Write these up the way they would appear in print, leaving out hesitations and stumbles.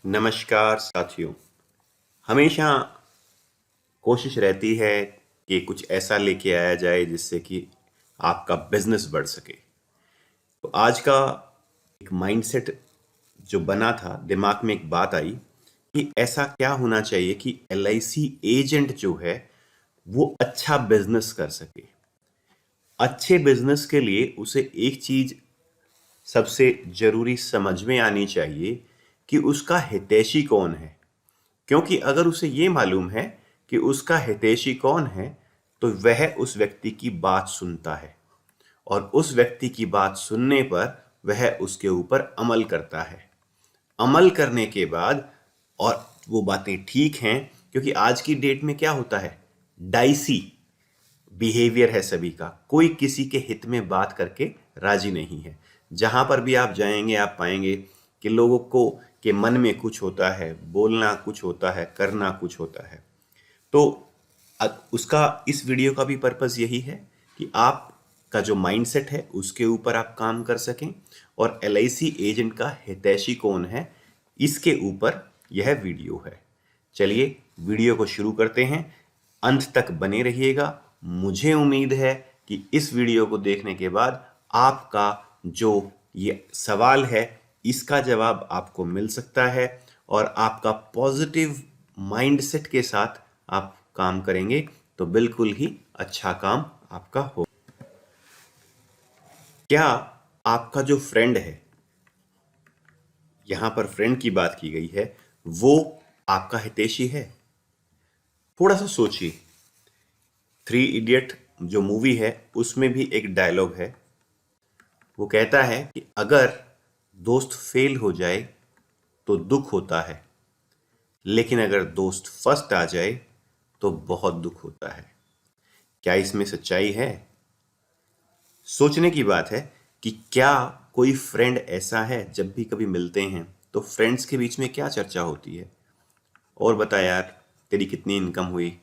नमस्कार साथियों। हमेशा कोशिश रहती है कि कुछ ऐसा लेके आया जाए जिससे कि आपका बिजनेस बढ़ सके। तो आज का एक माइंडसेट जो बना था, दिमाग में एक बात आई कि ऐसा क्या होना चाहिए कि एलआईसी एजेंट जो है वो अच्छा बिजनेस कर सके। अच्छे बिजनेस के लिए उसे एक चीज सबसे जरूरी समझ में आनी चाहिए कि उसका हितैषी कौन है। क्योंकि अगर उसे ये मालूम है कि उसका हितैषी कौन है, तो वह उस व्यक्ति की बात सुनता है और उस व्यक्ति की बात सुनने पर वह उसके ऊपर अमल करता है। अमल करने के बाद और वो बातें ठीक हैं, क्योंकि आज की डेट में क्या होता है, डाइसी बिहेवियर है सभी का। कोई किसी के हित में बात करके राजी नहीं है। जहां पर भी आप जाएंगे आप पाएंगे कि लोगों को के मन में कुछ होता है, बोलना कुछ होता है, करना कुछ होता है। तो उसका इस वीडियो का भी पर्पस यही है कि आपका जो माइंडसेट है उसके ऊपर आप काम कर सकें और एलआईसी एजेंट का हितैषी कौन है इसके ऊपर यह वीडियो है। चलिए वीडियो को शुरू करते हैं। अंत तक बने रहिएगा। मुझे उम्मीद है कि इस वीडियो को देखने के बाद आपका जो ये सवाल है इसका जवाब आपको मिल सकता है और आपका पॉजिटिव माइंडसेट के साथ आप काम करेंगे तो बिल्कुल ही अच्छा काम आपका हो। क्या आपका जो फ्रेंड है, यहां पर फ्रेंड की बात की गई है, वो आपका हितैषी है? थोड़ा सा सोचिए। थ्री इडियट जो मूवी है उसमें भी एक डायलॉग है। वो कहता है कि अगर दोस्त फेल हो जाए तो दुख होता है, लेकिन अगर दोस्त फर्स्ट आ जाए तो बहुत दुख होता है। क्या इसमें सच्चाई है? सोचने की बात है कि क्या कोई फ्रेंड ऐसा है जब भी कभी मिलते हैं तो फ्रेंड्स के बीच में क्या चर्चा होती है? और बता यार, तेरी कितनी इनकम हुई,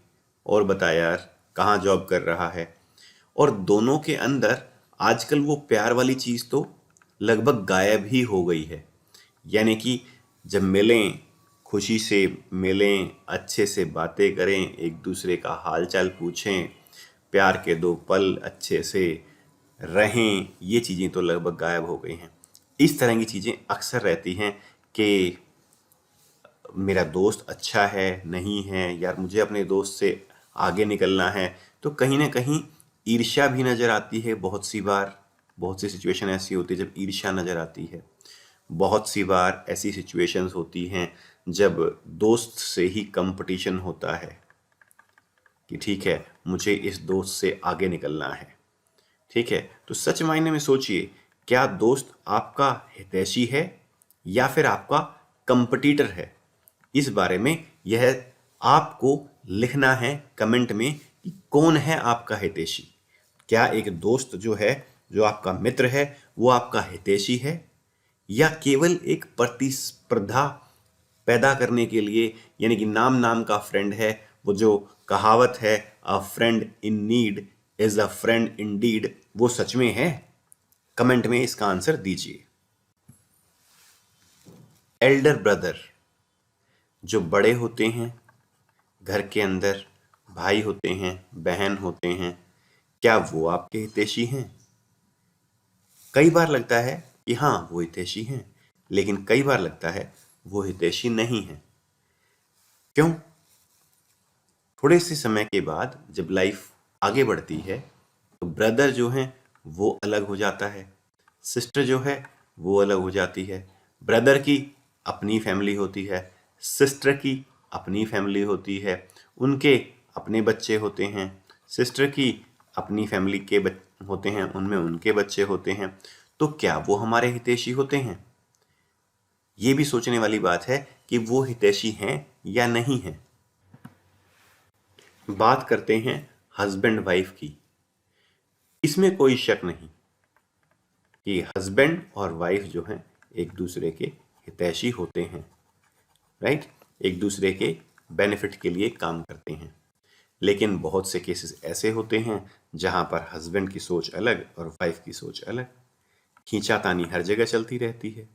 और बता यार कहाँ जॉब कर रहा है। और दोनों के अंदर आजकल वो प्यार वाली चीज़ तो लगभग गायब ही हो गई है। यानी कि जब मिलें, खुशी से मिलें, अच्छे से बातें करें, एक दूसरे का हाल चाल पूछें, प्यार के दो पल अच्छे से रहें, ये चीज़ें तो लगभग गायब हो गई हैं। इस तरह की चीज़ें अक्सर रहती हैं कि मेरा दोस्त अच्छा है, नहीं है, यार मुझे अपने दोस्त से आगे निकलना है। तो कहीं ना कहीं ईर्ष्या भी नज़र आती है। बहुत सी बार बहुत सी सिचुएशन ऐसी होती है जब ईर्ष्या नज़र आती है। बहुत सी बार ऐसी सिचुएशंस होती हैं जब दोस्त से ही कंपटीशन होता है कि ठीक है, मुझे इस दोस्त से आगे निकलना है। ठीक है, तो सच मायने में सोचिए, क्या दोस्त आपका हितैषी है या फिर आपका कंपटीटर है? इस बारे में यह आपको लिखना है कमेंट में कि कौन है आपका हितैषी। क्या एक दोस्त जो है, जो आपका मित्र है, वो आपका हितैषी है या केवल एक प्रतिस्पर्धा पैदा करने के लिए, यानी कि नाम नाम का फ्रेंड है। वो जो कहावत है, a friend in need is a friend in indeed सच में है? कमेंट में इसका आंसर दीजिए। एल्डर ब्रदर जो बड़े होते हैं घर के अंदर, भाई होते हैं, बहन होते हैं, क्या वो आपके हितैषी हैं? कई बार लगता है कि हाँ वो हितैषी हैं, लेकिन कई बार लगता है वो हितैषी नहीं है। क्यों? थोड़े से समय के बाद जब लाइफ आगे बढ़ती है तो ब्रदर जो हैं वो अलग हो जाता है, सिस्टर जो है वो अलग हो जाती है। ब्रदर की अपनी फैमिली होती है, सिस्टर की अपनी फैमिली होती है, उनके अपने बच्चे होते हैं, सिस्टर की अपनी फैमिली के होते हैं, उनमें उनके बच्चे होते हैं। तो क्या वो हमारे हितैषी होते हैं? ये भी सोचने वाली बात है कि वो हितैषी हैं या नहीं हैं। बात करते हैं हस्बैंड वाइफ की। इसमें कोई शक नहीं कि हस्बैंड और वाइफ जो हैं एक दूसरे के हितैषी होते हैं, राइट? एक दूसरे के बेनिफिट के लिए काम करते हैं। लेकिन बहुत से केसेस ऐसे होते हैं जहां पर हस्बैंड की सोच अलग और वाइफ की सोच अलग। खींचातानी हर जगह चलती रहती है।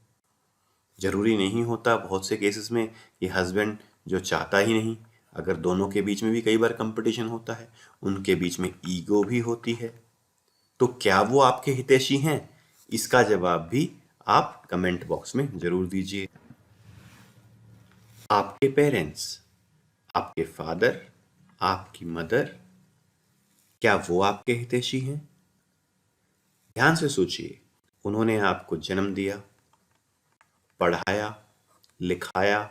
जरूरी नहीं होता बहुत से केसेस में ये हस्बैंड जो चाहता ही नहीं, अगर दोनों के बीच में भी कई बार कंपटीशन होता है, उनके बीच में ईगो भी होती है, तो क्या वो आपके हितैषी हैं? इसका जवाब भी आप कमेंट बॉक्स में जरूर दीजिए। आपके पेरेंट्स, आपके फादर, आपकी मदर, क्या वो आपके हितैषी हैं? ध्यान से सोचिए, उन्होंने आपको जन्म दिया, पढ़ाया, लिखाया,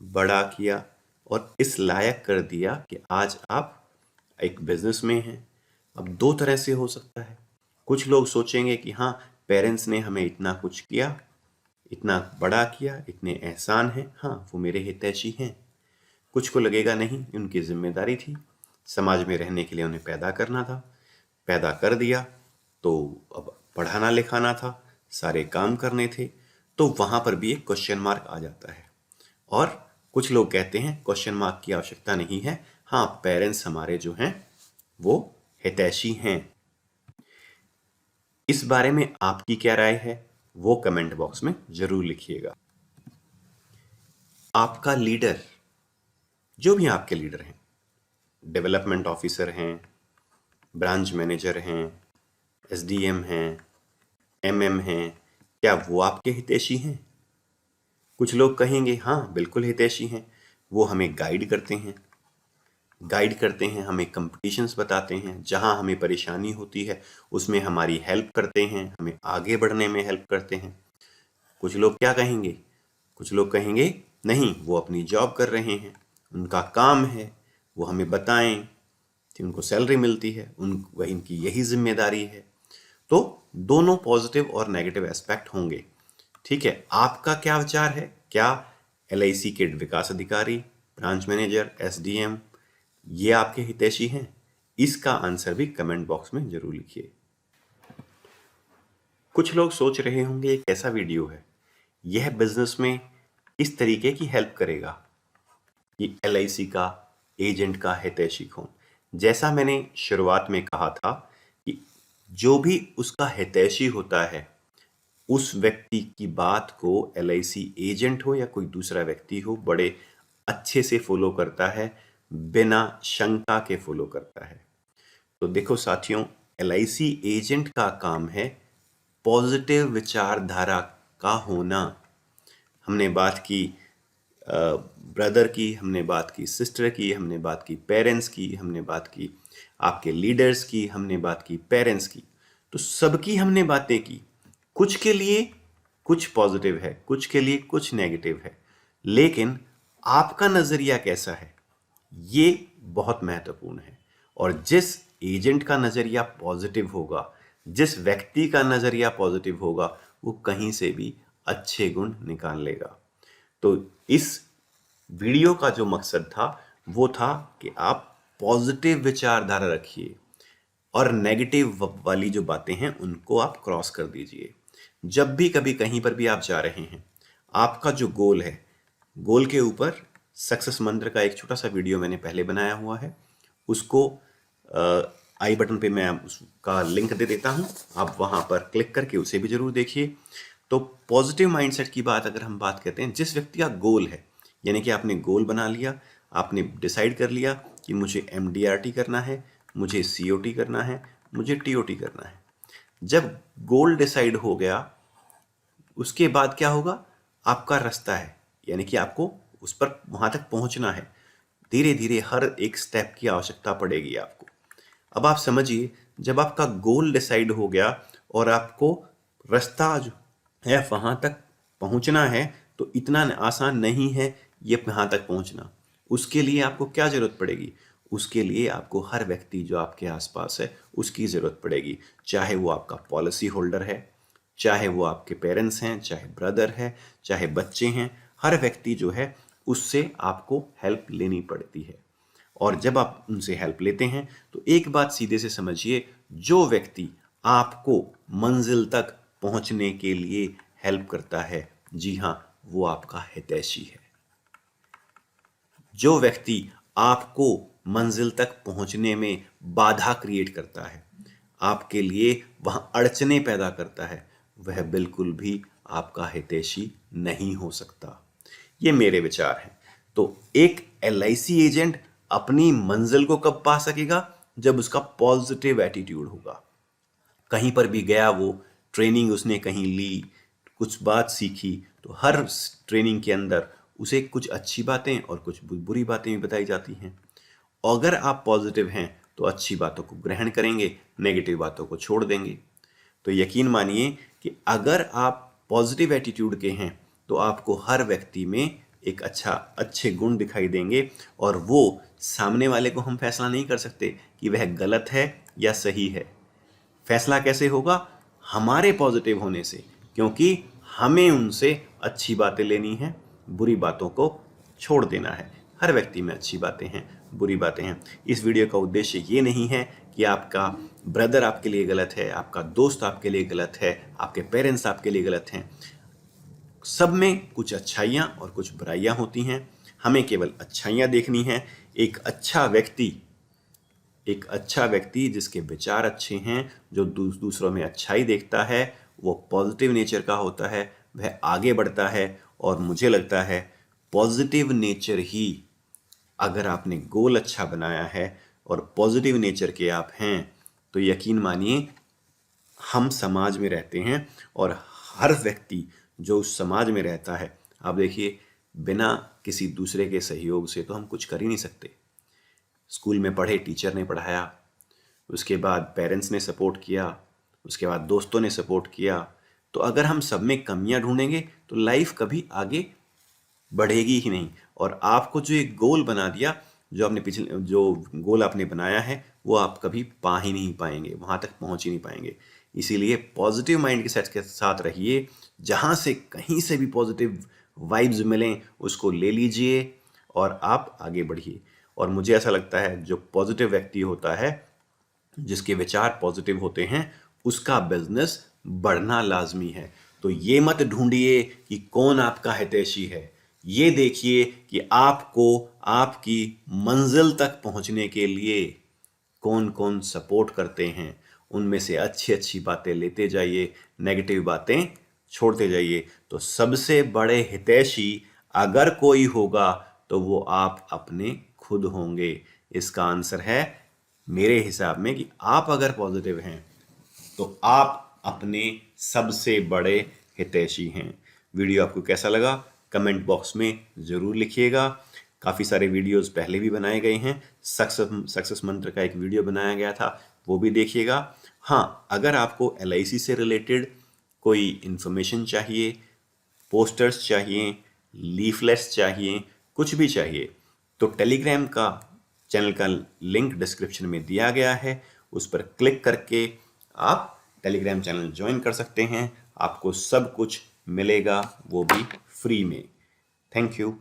बड़ा किया और इस लायक कर दिया कि आज आप एक बिजनेस में हैं। अब दो तरह से हो सकता है। कुछ लोग सोचेंगे कि हाँ, पेरेंट्स ने हमें इतना कुछ किया, इतना बड़ा किया, इतने एहसान हैं, हाँ वो मेरे हितैषी हैं। कुछ को लगेगा नहीं, उनकी जिम्मेदारी थी, समाज में रहने के लिए उन्हें पैदा करना था, पैदा कर दिया तो अब पढ़ाना लिखाना था, सारे काम करने थे, तो वहां पर भी एक क्वेश्चन मार्क आ जाता है। और कुछ लोग कहते हैं क्वेश्चन मार्क की आवश्यकता नहीं है, हाँ पेरेंट्स हमारे जो हैं वो हितैषी हैं। इस बारे में आपकी क्या राय है वो कमेंट बॉक्स में जरूर लिखिएगा। आपका लीडर, जो भी आपके लीडर हैं, डेवलपमेंट ऑफिसर हैं, ब्रांच मैनेजर हैं, एसडीएम हैं, एमएम हैं, क्या वो आपके हितैषी हैं? कुछ लोग कहेंगे हाँ बिल्कुल हितैषी हैं, वो हमें गाइड करते हैं, हमें कंपटीशंस बताते हैं, जहां हमें परेशानी होती है उसमें हमारी हेल्प करते हैं, हमें आगे बढ़ने में हेल्प करते हैं। कुछ लोग क्या कहेंगे? कुछ लोग कहेंगे नहीं, वो अपनी जॉब कर रहे हैं, उनका काम है, वो हमें बताएं कि उनको सैलरी मिलती है, वही इनकी यही जिम्मेदारी है। तो दोनों पॉजिटिव और नेगेटिव एस्पेक्ट होंगे। ठीक है, आपका क्या विचार है? क्या एलआईसी के विकास अधिकारी, ब्रांच मैनेजर, एसडीएम ये आपके हितैषी हैं? इसका आंसर भी कमेंट बॉक्स में जरूर लिखिए। कुछ लोग सोच रहे होंगे ये कैसा वीडियो है, यह बिजनेस में इस तरीके की हेल्प करेगा कि एलआईसी का एजेंट का हितैषी कौन? जैसा मैंने शुरुआत में कहा था कि जो भी उसका हितैषी होता है उस व्यक्ति की बात को एलआईसी एजेंट हो या कोई दूसरा व्यक्ति हो, बड़े अच्छे से फॉलो करता है, बिना शंका के फॉलो करता है। तो देखो साथियों, एलआईसी एजेंट का काम है पॉजिटिव विचारधारा का होना। हमने बात की ब्रदर की, हमने बात की सिस्टर की, हमने बात की पेरेंट्स की, हमने बात की आपके लीडर्स की, हमने बात की पेरेंट्स की, तो सबकी हमने बातें की। कुछ के लिए कुछ पॉजिटिव है, कुछ के लिए कुछ नेगेटिव है, लेकिन आपका नजरिया कैसा है ये बहुत महत्वपूर्ण है। और जिस एजेंट का नजरिया पॉजिटिव होगा, जिस व्यक्ति का नजरिया पॉजिटिव होगा, वो कहीं से भी अच्छे गुण निकाल लेगा। तो इस वीडियो का जो मकसद था वो था कि आप पॉजिटिव विचारधारा रखिए और नेगेटिव वाली जो बातें हैं उनको आप क्रॉस कर दीजिए। जब भी कभी कहीं पर भी आप जा रहे हैं, आपका जो गोल है, गोल के ऊपर सक्सेस मंत्र का एक छोटा सा वीडियो मैंने पहले बनाया हुआ है, उसको आई बटन पे मैं उसका लिंक दे देता हूं, आप वहां पर क्लिक करके उसे भी जरूर देखिए। तो पॉजिटिव माइंडसेट की बात अगर हम बात करते हैं, जिस व्यक्ति का गोल है, यानी कि आपने गोल बना लिया, आपने डिसाइड कर लिया कि मुझे एमडीआरटी करना है, मुझे सीओटी करना है, मुझे टीओटी करना है। जब गोल डिसाइड हो गया, उसके बाद क्या होगा? आपका रास्ता है, यानी कि आपको उस पर वहां तक पहुंचना है। धीरे धीरे हर एक स्टेप की आवश्यकता पड़ेगी आपको। अब आप समझिए, जब आपका गोल डिसाइड हो गया और आपको रास्ता जो है वहां तक पहुंचना है, तो इतना आसान नहीं है ये वहां तक पहुंचना। उसके लिए आपको क्या जरूरत पड़ेगी? उसके लिए आपको हर व्यक्ति जो आपके आसपास है उसकी जरूरत पड़ेगी, चाहे वो आपका पॉलिसी होल्डर है, चाहे वो आपके पेरेंट्स हैं, चाहे ब्रदर है, चाहे बच्चे हैं, हर व्यक्ति जो है उससे आपको हेल्प लेनी पड़ती है। और जब आप उनसे हेल्प लेते हैं तो एक बात सीधे से समझिए, जो व्यक्ति आपको मंजिल तक पहुंचने के लिए हेल्प करता है, जी हाँ, वो आपका हितैषी है। जो व्यक्ति आपको मंजिल तक पहुंचने में बाधा क्रिएट करता है, आपके लिए वहां अड़चने पैदा करता है, वह बिल्कुल भी आपका हितैषी नहीं हो सकता। ये मेरे विचार हैं। तो एक LIC एजेंट अपनी मंजिल को कब पा सकेगा? जब उसका पॉजिटिव एटीट्यूड होगा। कहीं पर भी गया, वो ट्रेनिंग उसने कहीं ली, कुछ बात सीखी, तो हर ट्रेनिंग के अंदर उसे कुछ अच्छी बातें और कुछ बुरी बातें भी बताई जाती हैं। अगर आप पॉजिटिव हैं तो अच्छी बातों को ग्रहण करेंगे, नेगेटिव बातों को छोड़ देंगे। तो यकीन मानिए कि अगर आप पॉजिटिव एटीट्यूड के हैं तो आपको हर व्यक्ति में एक अच्छे गुण दिखाई देंगे, और वो सामने वाले को हम फैसला नहीं कर सकते कि वह गलत है या सही है। फैसला कैसे होगा? हमारे पॉजिटिव होने से, क्योंकि हमें उनसे अच्छी बातें लेनी है, बुरी बातों को छोड़ देना है। हर व्यक्ति में अच्छी बातें हैं, बुरी बातें हैं। इस वीडियो का उद्देश्य ये नहीं है कि आपका ब्रदर आपके लिए गलत है, आपका दोस्त आपके लिए गलत है, आपके पेरेंट्स आपके लिए गलत हैं। सब में कुछ अच्छाइयाँ और कुछ बुराइयाँ होती हैं। हमें केवल अच्छाइयाँ देखनी है। एक अच्छा व्यक्ति जिसके विचार अच्छे हैं, जो दूसरों में अच्छाई देखता है, वो पॉजिटिव नेचर का होता है, वह आगे बढ़ता है। और मुझे लगता है पॉजिटिव नेचर ही, अगर आपने गोल अच्छा बनाया है और पॉजिटिव नेचर के आप हैं, तो यकीन मानिए हम समाज में रहते हैं, और हर व्यक्ति जो उस समाज में रहता है, आप देखिए, बिना किसी दूसरे के सहयोग से तो हम कुछ कर ही नहीं सकते। स्कूल में पढ़े, टीचर ने पढ़ाया, उसके बाद पेरेंट्स ने सपोर्ट किया, उसके बाद दोस्तों ने सपोर्ट किया। तो अगर हम सब में कमियां ढूंढेंगे तो लाइफ कभी आगे बढ़ेगी ही नहीं। और आपको जो एक गोल बना दिया, जो गोल आपने बनाया है, वो आप कभी पा ही नहीं पाएंगे, वहां तक पहुंच ही नहीं पाएंगे। इसीलिए पॉजिटिव माइंड के सेट के साथ रहिए। जहां से कहीं से भी पॉजिटिव वाइब्स मिलें उसको ले लीजिए और आप आगे बढ़िए। और मुझे ऐसा लगता है जो पॉजिटिव व्यक्ति होता है, जिसके विचार पॉजिटिव होते हैं, उसका बिजनेस बढ़ना लाजमी है। तो ये मत ढूंढिए कि कौन आपका हितैषी है, ये देखिए कि आपको आपकी मंजिल तक पहुंचने के लिए कौन कौन सपोर्ट करते हैं। उनमें से अच्छी अच्छी बातें लेते जाइए, नेगेटिव बातें छोड़ते जाइए। तो सबसे बड़े हितैषी अगर कोई होगा तो वो आप अपने खुद होंगे। इसका आंसर है मेरे हिसाब में कि आप अगर पॉजिटिव हैं तो आप अपने सबसे बड़े हितैषी हैं। वीडियो आपको कैसा लगा कमेंट बॉक्स में ज़रूर लिखिएगा। काफ़ी सारे वीडियोस पहले भी बनाए गए हैं। सक्सेस मंत्र का एक वीडियो बनाया गया था, वो भी देखिएगा। हाँ, अगर आपको LIC से रिलेटेड कोई इन्फॉर्मेशन चाहिए, पोस्टर्स चाहिए, लीफलेट्स चाहिए, कुछ भी चाहिए, तो टेलीग्राम का चैनल का लिंक डिस्क्रिप्शन में दिया गया है। उस पर क्लिक करके आप टेलीग्राम चैनल ज्वाइन कर सकते हैं। आपको सब कुछ मिलेगा, वो भी फ्री में। Thank you.